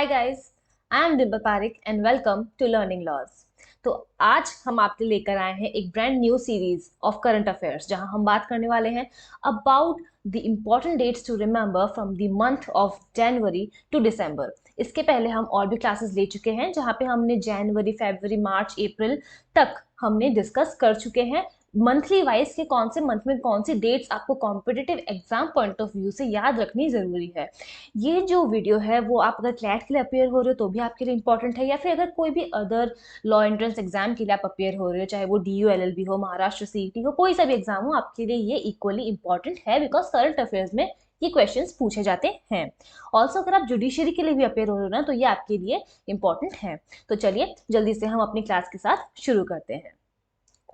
Hi guys, I am Dimple Parik and welcome to learning laws. तो आज हम आपके लेकर आए हैं एक brand new series of current affairs, जहां हम बात करने वाले हैं about the important dates to remember from the month of January to December. इसके पहले हम और भी क्लासेस ले चुके हैं, जहां पे हमने जनवरी, फरवरी, मार्च, अप्रैल तक हमने डिस्कस कर चुके हैं मंथली वाइज के कौन से मंथ में कौन सी डेट्स आपको competitive exam point of view से याद रखनी जरूरी है। ये जो वीडियो है वो आप अगर क्लैट के लिए अपेयर हो रहे हो तो भी आपके लिए इंपॉर्टेंट है, या फिर अगर कोई भी अदर लॉ एंट्रेंस एग्जाम के लिए आप अपेयर हो रहे हो, चाहे वो DU LLB हो, महाराष्ट्र CET हो, कोई सा भी एग्जाम हो, आपके लिए ये इक्वली इंपॉर्टेंट है बिकॉज करंट अफेयर्स में ये क्वेश्चंस पूछे जाते हैं। ऑल्सो अगर आप जुडिशरी के लिए भी अपेयर हो रहे हो ना, तो ये आपके लिए इंपॉर्टेंट है। तो चलिए जल्दी से हम अपनी क्लास के साथ शुरू करते हैं।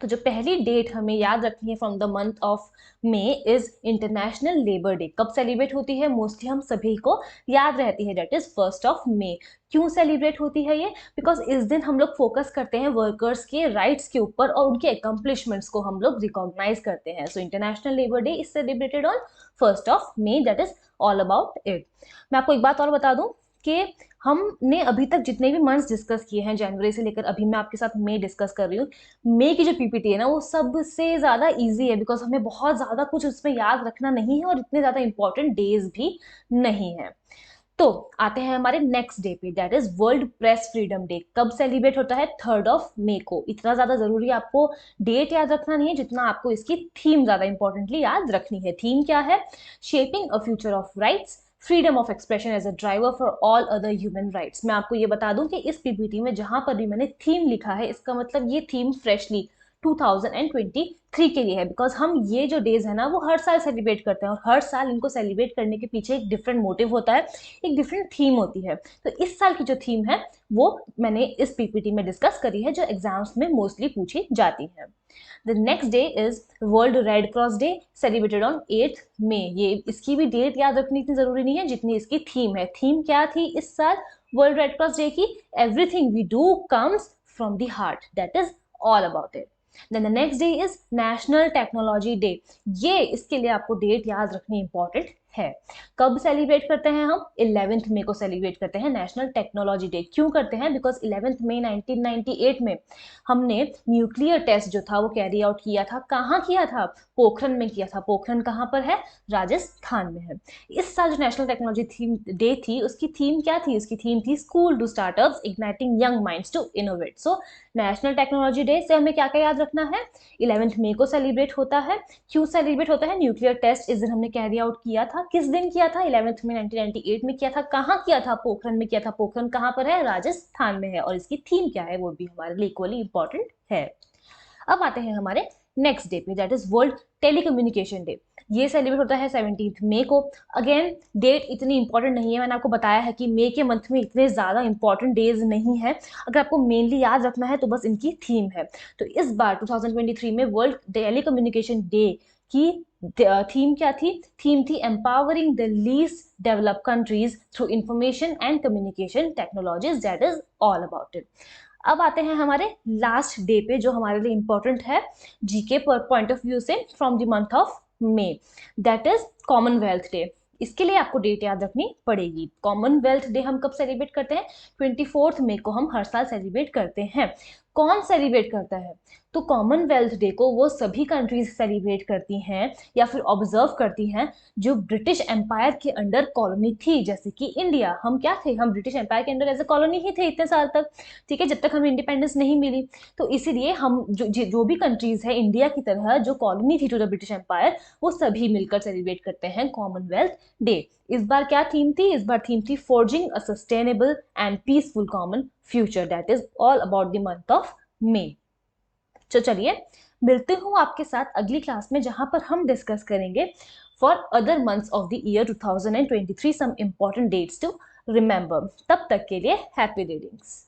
तो जो पहली डेट हमें याद रखनी है from the month of May is international labour day. कब सेलिब्रेट होती है? मोस्टली हम सभी को याद रहती है, दैट इज 1 मे। क्यों सेलिब्रेट होती है ये? बिकॉज इस दिन हम लोग फोकस करते हैं वर्कर्स के राइट्स के ऊपर और उनके अकम्पलिशमेंट्स को हम लोग रिकॉग्नाइज करते हैं। So international labour day is celebrated on 1 May, that is all about it. मैं आपको एक बात और बता दूं कि हमने अभी तक जितने भी मंथ्स डिस्कस किए हैं जनवरी से लेकर अभी मैं आपके साथ मई डिस्कस कर रही हूँ, मई की जो PPT है ना वो सबसे ज्यादा इजी है बिकॉज हमें बहुत ज्यादा कुछ उसमें याद रखना नहीं है और इतने ज्यादा इंपॉर्टेंट डेज भी नहीं है। तो आते हैं हमारे नेक्स्ट डे पे, that is world press freedom day. कब सेलिब्रेट होता है? 3 May को। इतना ज्यादा जरूरी आपको डेट याद रखना नहीं है जितना आपको इसकी थीम ज्यादा इंपॉर्टेंटली याद रखनी है। थीम क्या है? Shaping a future of rights, freedom of expression as a driver for all other human rights. मैं आपको ये बता दूं कि इस PPT में जहां पर भी मैंने थीम लिखा है, इसका मतलब ये थीम फ्रेशली 2023 के लिए है बिकॉज हम ये जो डेज है ना वो हर साल सेलिब्रेट करते हैं और हर साल इनको सेलिब्रेट करने के पीछे एक डिफरेंट मोटिव होता है, एक डिफरेंट थीम होती है। तो इस साल की जो थीम है वो मैंने इस PPT में डिस्कस करी है, जो एग्जाम्स में मोस्टली पूछी जाती है। The next day is world red cross day, celebrated on 8 May। ये इसकी भी डेट याद रखनी इतनी जरूरी नहीं है जितनी इसकी थीम है। थीम क्या थी इस साल वर्ल्ड रेड क्रॉस डे की? Everything we do comes from the heart, that is all about it. Then the next day is national technology day. ये इसके लिए आपको डेट याद रखनी इंपॉर्टेंट है। कब सेलिब्रेट करते हैं हम? 11 May को सेलिब्रेट करते हैं नेशनल टेक्नोलॉजी डे। क्यों करते हैं? बिकॉज 11 May 1998 में हमने न्यूक्लियर टेस्ट जो था वो कैरी आउट किया था। कहाँ किया था? पोखरण में किया था। पोखरण कहाँ पर है? राजस्थान में है। इस साल जो नेशनल टेक्नोलॉजी थीम डे थी उसकी थीम क्या थी? उसकी थीम थी school to startups igniting young minds to innovate. So national technology day से हमें क्या क्या याद रखना है? 11 May को सेलिब्रेट होता है। क्यों सेलिब्रेट होता है? न्यूक्लियर टेस्ट इस दिन हमने कैरी आउट किया था। किस दिन किया था? 11 May 1998 में किया था। कहाँ किया था? पोखरण में किया था। पोखरण कहाँ पर है? राजस्थान में है। और इसकी थीम क्या है वो भी हमारे लिए इक्वली इंपॉर्टेंट है। अब आते हैं हमारे नेक्स्ट डे पे, that is world telecommunication day. ये सेलिब्रेट होता है 17 May को। अगेन डेट इतनी इंपॉर्टेंट नहीं है, मैंने आपको बताया है कि मई के मंथ में इतने ज्यादा इंपॉर्टेंट डेज नहीं है। अगर आपको मेनली याद रखना है तो बस इनकी थीम है। तो इस बार 2023 में वर्ल्ड टेलीकम्युनिकेशन डे की थीम क्या थी? थीम थी empowering the least developed countries through information and communication technologies, that is all about it. अब आते हैं हमारे लास्ट डे पे जो हमारे लिए इंपॉर्टेंट है GK पॉइंट ऑफ व्यू से from the month of May, that is Commonwealth day. इसके लिए आपको डेट याद रखनी पड़ेगी। कॉमनवेल्थ डे हम कब सेलिब्रेट करते हैं? 24 May को हम हर साल सेलिब्रेट करते हैं। कौन सेलिब्रेट करता है? तो कॉमनवेल्थ डे को वो सभी कंट्रीज सेलिब्रेट करती हैं या फिर ऑब्जर्व करती हैं जो ब्रिटिश एम्पायर के अंडर कॉलोनी थी, जैसे कि इंडिया। हम क्या थे? हम ब्रिटिश एम्पायर के अंडर एज ए कॉलोनी ही थे इतने साल तक, ठीक है, जब तक हमें इंडिपेंडेंस नहीं मिली। तो इसीलिए हम जो भी कंट्रीज है इंडिया की तरह जो कॉलोनी थी टू द ब्रिटिश एम्पायर, वो सभी मिलकर सेलिब्रेट करते हैं कॉमनवेल्थ डे। इस बार क्या थीम थी? इस बार थीम थी forging a sustainable and peaceful common future, that is all about the month of May. तो चलिए मिलते हूँ आपके साथ अगली क्लास में जहां पर हम डिस्कस करेंगे for other months of the year 2023 some important dates to remember. तब तक के लिए हैप्पी रीडिंग्स।